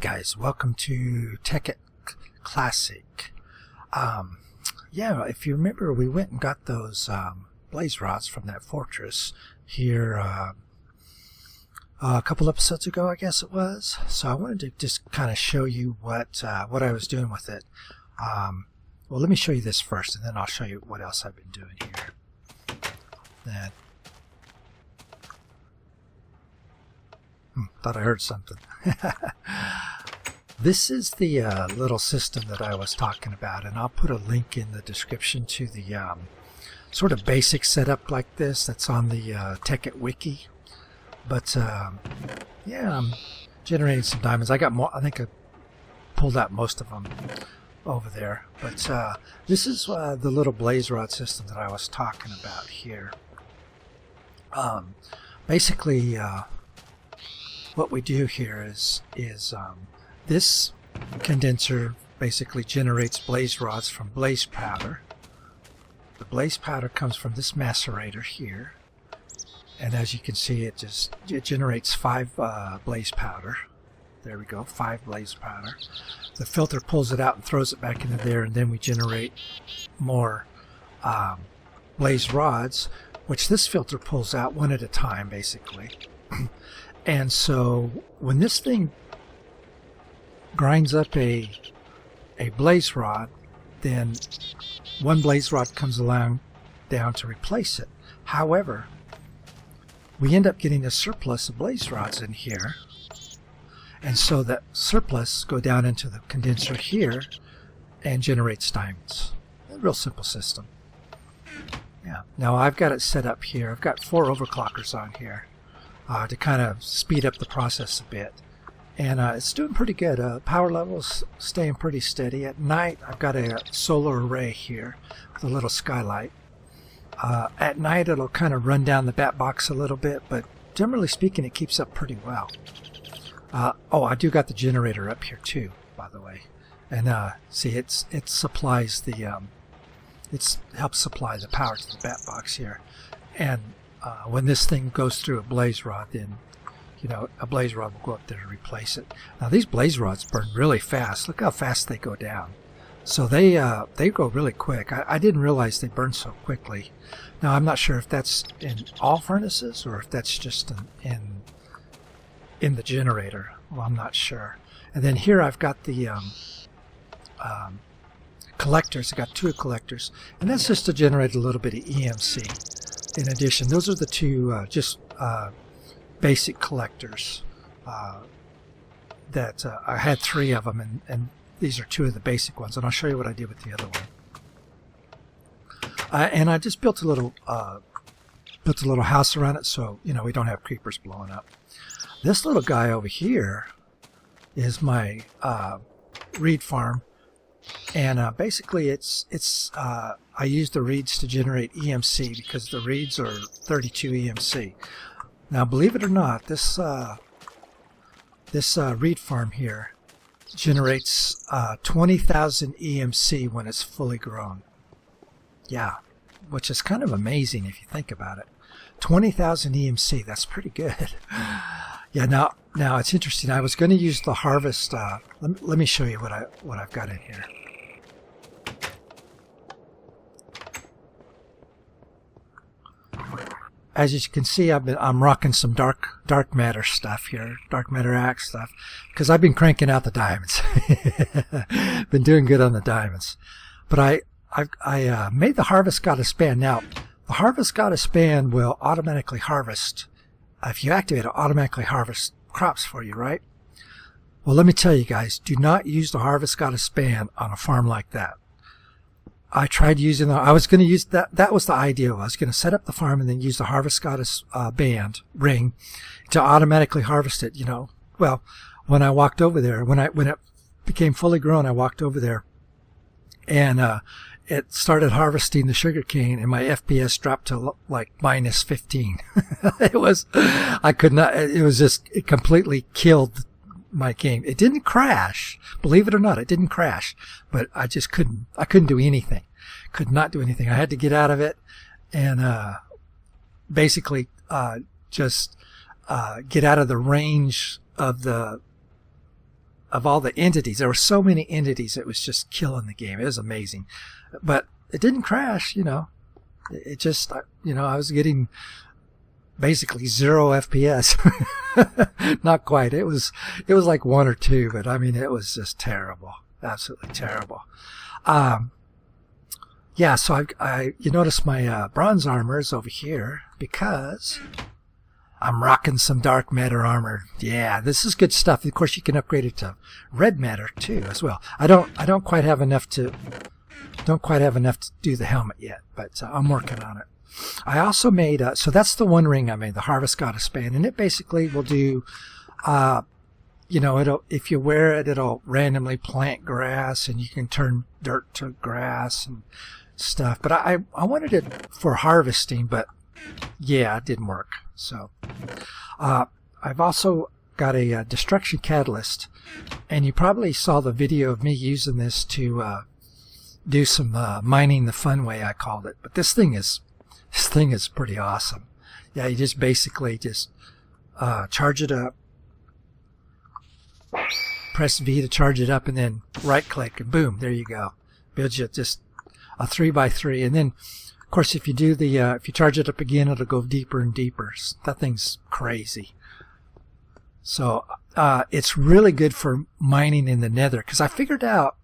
guys, welcome to Tekkit Classic. Yeah, if you remember, we went and got those blaze rods from that fortress here a couple episodes ago, I guess it was. So I wanted to just kind of show you what I was doing with it. Well, let me show you this first, and then I'll show you what else I've been doing here. Then, thought I heard something. This is the little system that I was talking about, and I'll put a link in the description to the sort of basic setup like this that's on the Tekkit wiki. But yeah, I'm generating some diamonds. I got more. I think I pulled out most of them over there. But this is the little blaze rod system that I was talking about here. Basically, what we do here is this condenser basically generates blaze rods from blaze powder. The blaze powder comes from this macerator here, and as you can see, it generates 5 blaze powder. There we go, 5 blaze powder. The filter pulls it out and throws it back into there, and then we generate more blaze rods, which this filter pulls out one at a time, basically. And so when this thing grinds up a blaze rod, then one blaze rod comes along down to replace it. However, we end up getting a surplus of blaze rods in here, and so that surplus go down into the condenser here and generates diamonds. A real simple system. Yeah. Now I've got it set up here. I've got 4 overclockers on here to kind of speed up the process a bit. And it's doing pretty good. Power levels staying pretty steady. At night, I've got a solar array here with a little skylight. At night, it'll kind of run down the bat box a little bit, but generally speaking, it keeps up pretty well. Oh, I do got the generator up here too, by the way. And see, it supplies the it helps supply the power to the bat box here. And when this thing goes through a blaze rod, then a blaze rod will go up there to replace it. Now these blaze rods burn really fast. Look how fast they go down. So they go really quick. I didn't realize they burn so quickly. Now I'm not sure if that's in all furnaces or if that's just in the generator. Well, I'm not sure. And then here I've got the collectors. I got 2 collectors, and that's just to generate a little bit of EMC. In addition, those are the 2 basic collectors that I had 3 of them, and these are 2 of the basic ones, and I'll show you what I did with the other one. And I just built a little house around it, so we don't have creepers blowing up. This little guy over here is my reed farm, and basically I use the reeds to generate EMC because the reeds are 32 EMC. Now, believe it or not, this reed farm here generates 20,000 EMC when it's fully grown. Yeah, which is kind of amazing if you think about it. 20,000 EMC, that's pretty good. Yeah, now it's interesting. I was going to use the harvest. Let me show you what I've got in here. As you can see, I'm rocking some dark matter stuff here, dark matter axe stuff, because I've been cranking out the diamonds. Been doing good on the diamonds, but I made the harvest goddess span. Now, the harvest goddess span will automatically harvest. If you activate it, automatically harvest crops for you, right? Well, let me tell you guys, do not use the harvest goddess span on a farm like that. I tried using I was going to use that was the idea. I was going to set up the farm and then use the harvest goddess ring to automatically harvest it, Well, when I walked over there, when it became fully grown, I walked over there and it started harvesting the sugarcane, and my FPS dropped to like minus 15. It was just, it completely killed my game. It didn't crash, believe it or not. It didn't crash, but I couldn't do anything. Could not do anything. I had to get out of it and basically just get out of the range of the of all the entities. There were so many entities, it was just killing the game. It was amazing. But it didn't crash, you know. It just, you know, I was getting basically 0 FPS. Not quite. It was like 1 or 2, but I mean, it was just terrible. Absolutely terrible. Yeah, so you notice my bronze armor is over here because I'm rocking some dark matter armor. Yeah, this is good stuff. Of course, you can upgrade it to red matter too as well. I don't quite have enough to do the helmet yet, but I'm working on it. I also made so that's the one ring I made, the Harvest Goddess band, and it basically will do. You know, if you wear it, it'll randomly plant grass, and you can turn dirt to grass and stuff. But I wanted it for harvesting, but yeah, it didn't work. So I've also got a destruction catalyst, and you probably saw the video of me using this to do some mining the fun way, I called it. But this thing is pretty awesome. Yeah, you just basically just charge it up. Press V to charge it up, and then right click, and boom, there you go. Builds you just a 3x3, and then of course if you do the if you charge it up again, it'll go deeper and deeper. That thing's crazy. So it's really good for mining in the nether, because I figured out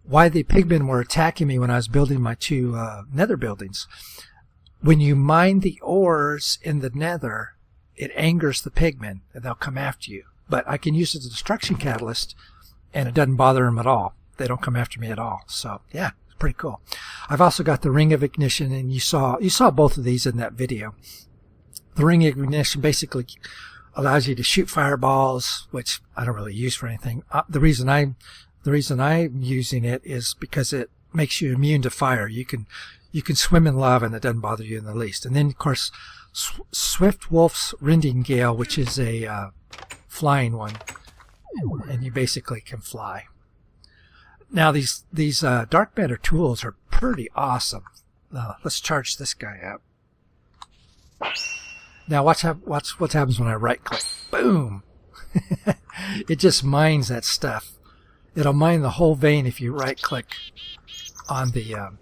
why the pigmen were attacking me when I was building my 2 nether buildings. When you mine the ores in the nether, it angers the pigmen, and they'll come after you. But I can use it as a destruction catalyst, and it doesn't bother them at all. They don't come after me at all. So yeah, it's pretty cool. I've also got the Ring of Ignition, and you saw both of these in that video. The Ring of Ignition basically allows you to shoot fireballs, which I don't really use for anything. The reason I'm using it is because it makes you immune to fire. You can swim in lava, and it doesn't bother you in the least. And then of course, Swift Wolf's Rending Gale, which is a flying one, and you basically can fly. Now these dark matter tools are pretty awesome. Let's charge this guy up. Now watch what happens when I right click. Boom! It just mines that stuff. It'll mine the whole vein if you right click on the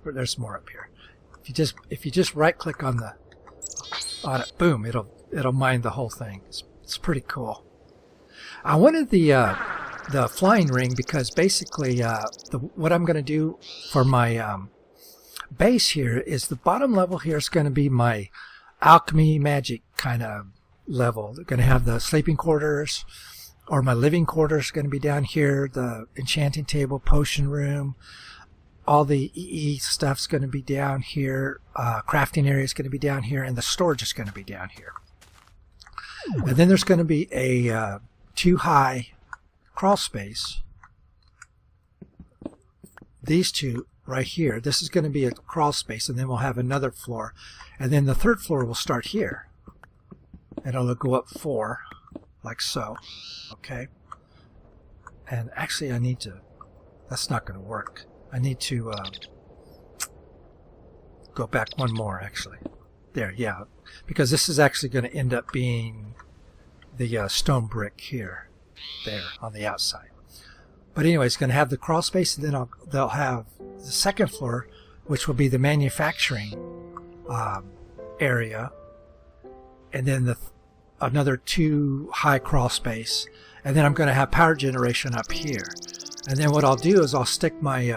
there's more up here. If you just right click on it, boom, it'll mine the whole thing. It's pretty cool. I wanted the flying ring because basically what I'm going to do for my base here is the bottom level here is going to be my alchemy magic kind of level. They're going to have the sleeping quarters, or my living quarters going to be down here, the enchanting table, potion room, all the EE stuff's going to be down here, crafting area is going to be down here, and the storage is going to be down here. And then there's going to be a 2-high crawl space. These two right here, this is going to be a crawl space, and then we'll have another floor. And then the 3rd floor will start here. And it'll go up 4, like so. Okay? And actually I need to, that's not going to work. I need to go back one more, actually. There, yeah. Because this is actually going to end up being the stone brick here, there, on the outside. But anyway, it's going to have the crawl space, and then they'll have the 2nd floor, which will be the manufacturing area, and then another 2-high crawl space, and then I'm going to have power generation up here. And then what I'll do is I'll stick my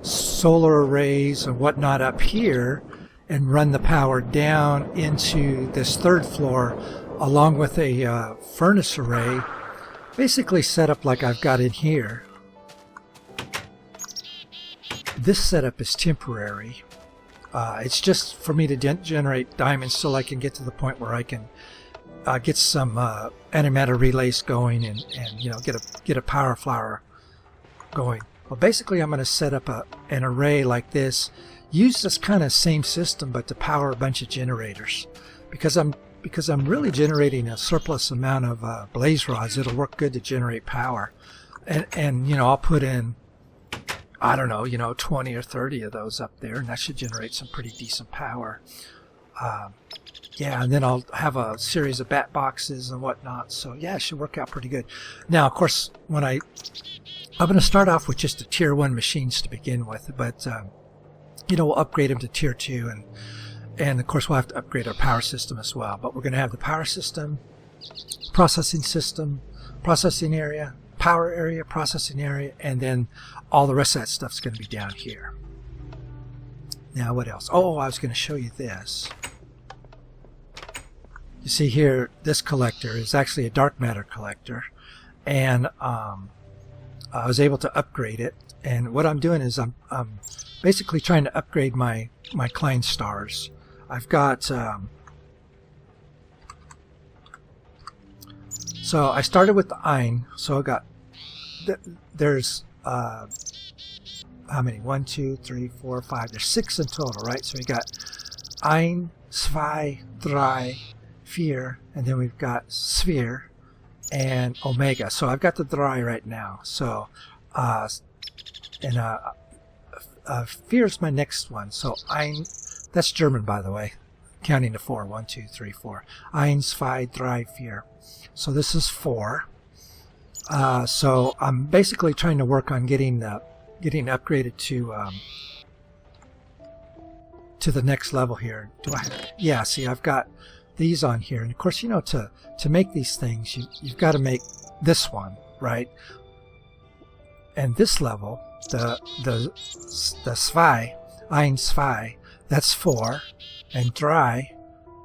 solar arrays and whatnot up here and run the power down into this 3rd floor along with a furnace array, basically set up like I've got in here. This setup is temporary. It's just for me to generate diamonds till I can get to the point where I can get some antimatter relays going and you know, get a power flower going. Well, basically I'm going to set up an array like this, use this kind of same system but to power a bunch of generators, because I'm really generating a surplus amount of blaze rods. It'll work good to generate power, and you know, I'll put in, I don't know, you know, 20 or 30 of those up there, and that should generate some pretty decent power. yeah, and then I'll have a series of bat boxes and whatnot. So yeah, it should work out pretty good. Now, of course, I'm going to start off with just the tier 1 machines to begin with, but we'll upgrade them to tier 2, and of course we'll have to upgrade our power system as well. But we're going to have the power system, processing area, power area, processing area, and then all the rest of that stuff's going to be down here. Now, what else? Oh, I was going to show you this. You see here, this collector is actually a dark matter collector, and I was able to upgrade it. And what I'm doing is I'm basically trying to upgrade my Klein stars. I've got so I started with the Ein. So I got there's how many? 1, 2, 3, 4, 5. There's 6 in total, right? So we got Ein, Zwei, Drei, Vier, and then we've got Sphere and Omega. So I've got the Drei right now. So Vier is my next one. So Ein, that's German, by the way, counting to 4. 1, 2, 3, 4. Ein, Zwei, Drei, Vier. So this is 4. So I'm basically trying to work on getting upgraded to the next level here. Do I? Yeah. See, I've got these on here, and of course, to make these things, you've got to make this one, right? And this level, the Zwei, Ein, Zwei, that's 4, and Drei,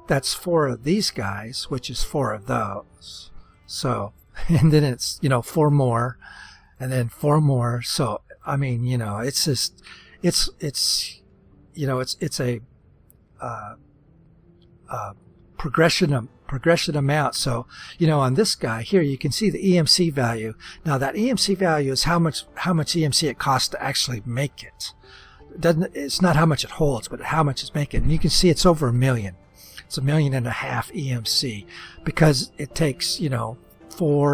that's 4 of these guys, which is 4 of those. So, and then it's 4 more, and then 4 more. So I mean, it's just it's a progression amount. So on this guy here, you can see the EMC value. Now that EMC value is how much EMC it costs to actually make it. It's not how much it holds, but how much it's making. And you can see it's over 1 million. It's 1.5 million EMC, because it takes 4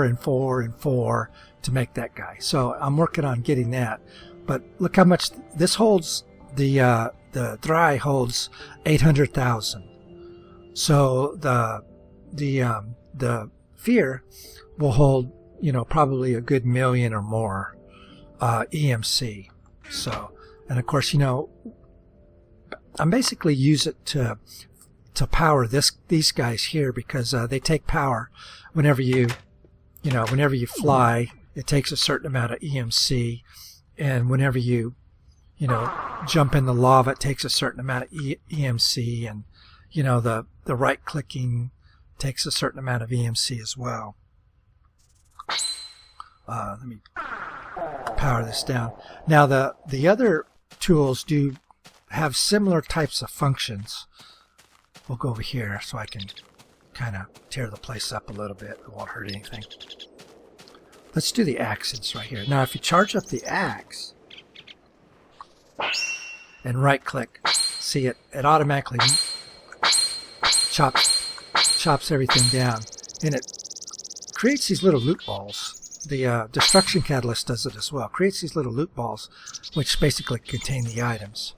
and 4 and 4 to make that guy. So I'm working on getting that. But look how much this holds. The Drei holds 800,000. So the Vier will hold probably a good 1 million or more EMC. So, and of course I basically use it to power these guys here, because they take power whenever you fly. It takes a certain amount of EMC, and whenever you jump in the lava, it takes a certain amount of EMC, and the right clicking takes a certain amount of EMC as well. Let me power this down. Now the other tools do have similar types of functions. We'll go over here so I can kind of tear the place up a little bit. It won't hurt anything. Let's do the axes right here. Now if you charge up the axe and right click, see it automatically chops everything down, and it creates these little loot balls. The destruction catalyst does it as well. Creates these little loot balls, which basically contain the items.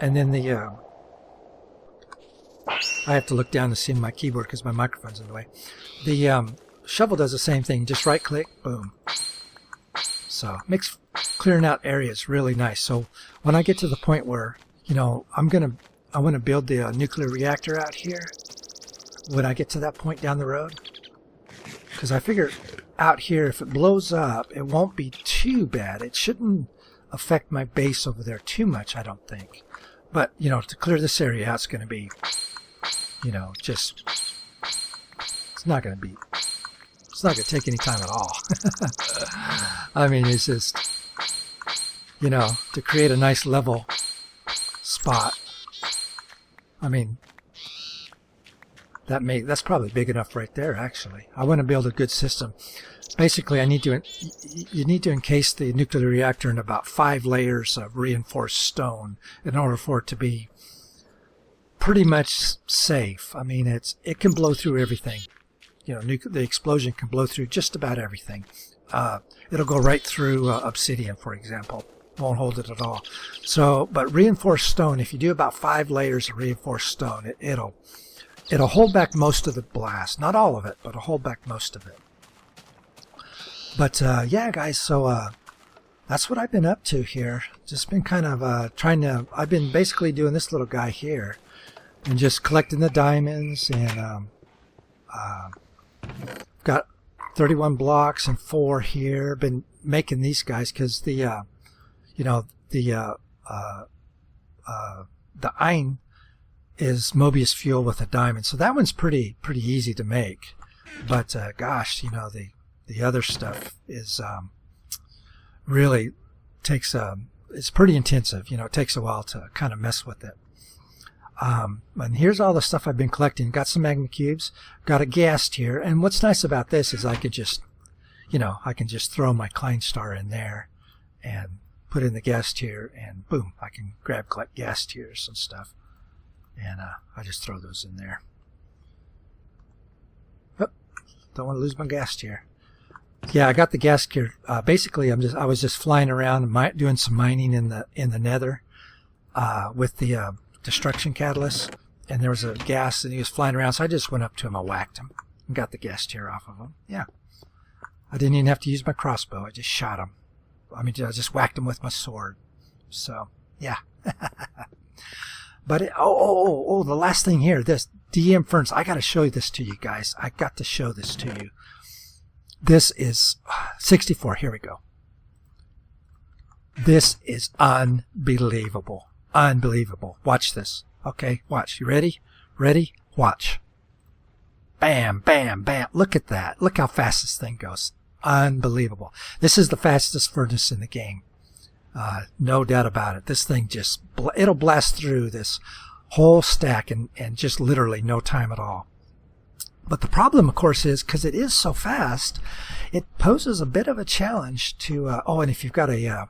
And then I have to look down to see my keyboard because my microphone's in the way. The shovel does the same thing. Just right click, boom. So makes clearing out areas really nice. So when I get to the point where I want to build the nuclear reactor out here, when I get to that point down the road, because I figure out here, if it blows up, it won't be too bad. It shouldn't affect my base over there too much, I don't think. But to clear this area out, it's going to be it's not going to take any time at all. I mean, it's just to create a nice level spot. I mean, that's probably big enough right there, actually. I want to build a good system. Basically, you need to encase the nuclear reactor in about 5 layers of reinforced stone in order for it to be pretty much safe. I mean, it can blow through everything. The explosion can blow through just about everything. It'll go right through obsidian, for example. Won't hold it at all. So, but reinforced stone, if you do about 5 layers of reinforced stone, it'll hold back most of the blast. Not all of it, but it'll hold back most of it. But yeah, guys, so that's what I've been up to here. Just been kind of I've been basically doing this little guy here and just collecting the diamonds, and got 31 blocks and 4 here. Been making these guys because the iron is Mobius fuel with a diamond, so that one's pretty easy to make. But gosh, the other stuff is really takes it's pretty intensive. It takes a while to kind of mess with it. And here's all the stuff I've been collecting. Got some magma cubes, got a ghast here, and what's nice about this is I could just throw my Klein star in there and put in the ghast tier, and boom, I can collect ghast tiers and stuff, and I just throw those in there. Oh, don't want to lose my ghast tier. Yeah, I got the ghast tier. Basically, I was just flying around and doing some mining in the Nether with the destruction catalyst, and there was a ghast, and he was flying around, so I just went up to him, I whacked him, and got the ghast tier off of him. Yeah, I didn't even have to use my crossbow. I just shot him. I just whacked him with my sword. So, yeah. But, the last thing here, this DM Furnace. I got to show this to you guys. I got to show this to you. This is 64. Here we go. This is unbelievable. Unbelievable. Watch this. Okay, watch. You ready? Ready? Watch. Bam, bam, bam. Look at that. Look how fast this thing goes. Unbelievable. This is the fastest furnace in the game. No doubt about it. This thing it'll blast through this whole stack in just literally no time at all. But the problem, of course, is because it is so fast, it poses a bit of a challenge to... and if you've got a... I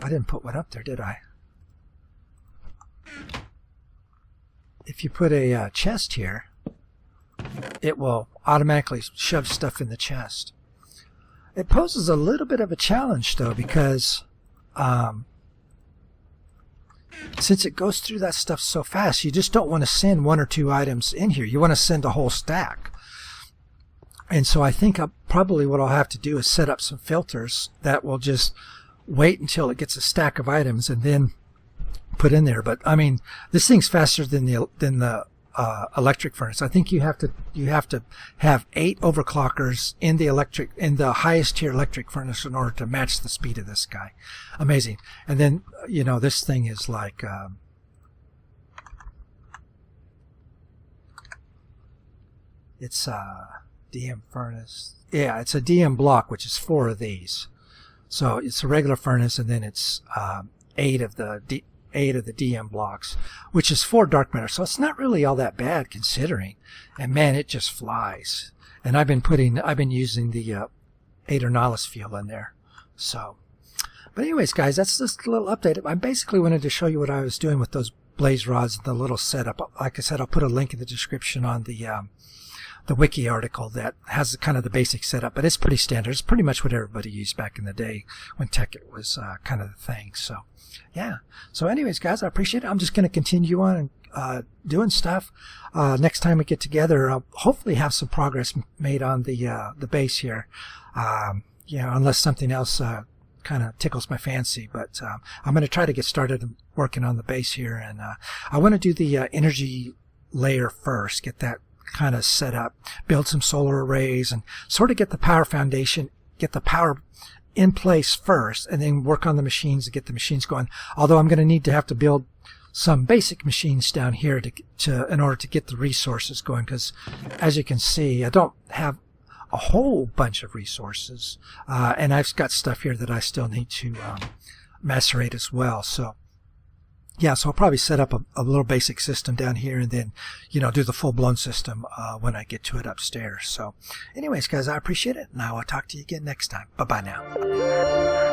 didn't put one up there, did I? If you put a chest here, it will automatically shove stuff in the chest. It poses a little bit of a challenge, though, because since it goes through that stuff so fast, you just don't want to send 1 or 2 items in here. You want to send a whole stack. And so I think probably what I'll have to do is set up some filters that will just wait until it gets a stack of items and then put in there. But I mean, this thing's faster than the electric furnace. I think you have to have 8 overclockers in the highest tier electric furnace in order to match the speed of this guy. Amazing. And then this thing is like it's a DM furnace. Yeah, it's a DM block, which is 4 of these. So it's a regular furnace, and then it's 8 of the DM blocks, which is 4 dark matter. So it's not really all that bad considering. And man, it just flies. And I've been using the Aeternalis fuel in there. So, but anyways, guys, that's just a little update. I basically wanted to show you what I was doing with those blaze rods and the little setup. Like I said, I'll put a link in the description on the wiki article that has kind of the basic setup, but it's pretty standard. It's pretty much what everybody used back in the day when Tekkit was kind of the thing. So, yeah. So anyways, guys, I appreciate it. I'm just going to continue on doing stuff. Next time we get together, I'll hopefully have some progress made on the base here. Unless something else kind of tickles my fancy. But I'm going to try to get started working on the base here. And I want to do the energy layer first, get that kind of set up, build some solar arrays, and sort of get the power foundation, get the power in place first, and then work on the machines to get the machines going. Although I'm going to need to have to build some basic machines down here in order to get the resources going, because as you can see, I don't have a whole bunch of resources, and I've got stuff here that I still need to macerate as well. So yeah, so I'll probably set up a little basic system down here and then, do the full-blown system when I get to it upstairs. So anyways, guys, I appreciate it, and I will talk to you again next time. Bye-bye now.